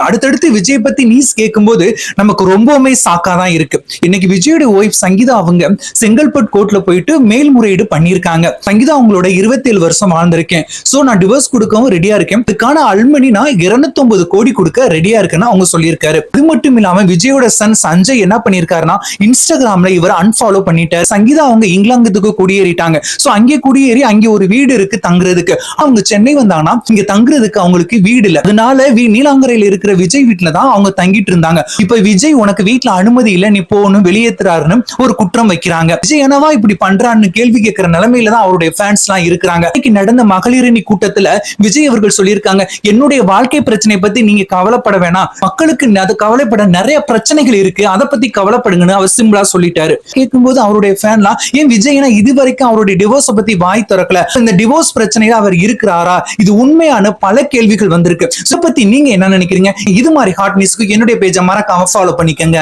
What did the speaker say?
அடுத்தடுத்து விஜய் பத்தி நியூஸ் கேட்கும்போது நமக்கு ரொம்பவுமே சாக்கா தான் இருக்கு. இன்னைக்கு விஜயோட ஒய்ஃப் சங்கீதா அவங்க செங்கல்பட்டு கோர்ட்ல போயிட்டு மேல்முறையீடு பண்ணிருக்காங்க. சங்கீதா அவங்களோட 27 வருஷம் வாழ்ந்திருக்கேன், சோ நான் டிவோர்ஸ் கொடுக்கவும் ரெடியா இருக்கேன், இதுக்கான அல்மணி நான் 209 கோடி கொடுக்க ரெடியா இருக்கேன்னு அவங்க சொல்லியிருக்காரு. அது மட்டும் இல்லாம விஜயோட சன் சஞ்சய் என்ன பண்ணிருக்காருன்னா இன்ஸ்டாகிராம்ல இவர் அன்ஃபாலோ பண்ணிட்டாரு. சங்கீதா அவங்க இங்கிலாந்துக்கு குடியேறிட்டாங்க. சோ அங்கே குடியேறி அங்கே ஒரு வீடு இருக்கு தங்குறதுக்கு. அவங்க சென்னை வந்தாங்கன்னா இங்க தங்குறதுக்கு அவங்களுக்கு வீடு இல்ல. அதனால நீலாங்கரையில இருக்கிற விஜய் வீட்டுல தான் அவங்க தங்கிட்டு இருந்தாங்க. இப்ப விஜய் உனக்கு வீட்டுல அனுமதி இல்ல, நீ போகணும், வெளியேற்றுறாருன்னு ஒரு குற்றம் வைக்கிறாங்க. விஜய் என்னவா இப்படி பண்றான்னு கேள்வி கேட்கிற நிலைமையில தான் அவருடைய ஃபேன்ஸ் எல்லாம் இருக்கிறாங்க. இன்னைக்கு நடந்த மகளிரணி கூட்டத்துல விஜய் அவர்கள் சொல்லியிருக்காங்க, என்னுடைய வாழ்க்கை பிரச்சனை பத்தி நீங்க கவலைப்பட வேணாம், மக்களுக்கு அது கவலைப்பட நிறைய பிரச்சனைகள் இருக்கு, அதை பத்தி கவலைப்படுங்கன்னு அவர் சிம்பிளா சொல்லிட்டாரு. கேட்கும்போது அவருடைய ஃபேன்லாம் ஏன் விஜய்னா இது வரைக்கும் அவருடைய டிவோர்ஸ் பத்தி வாய் திறக்கல, இந்த டிவோர்ஸ் பிரச்சனையில அவர் இருக்கிறாரா, இது உண்மையான பல கேள்விகள் வந்திருக்கு. இதை பத்தி நீங்க என்ன நினைக்கிறீங்க? இது மாதிரி ஹாட் நியூஸ்க்கு என்னுடைய பேஜை மறக்காம ஃபாலோ பண்ணிக்கங்க.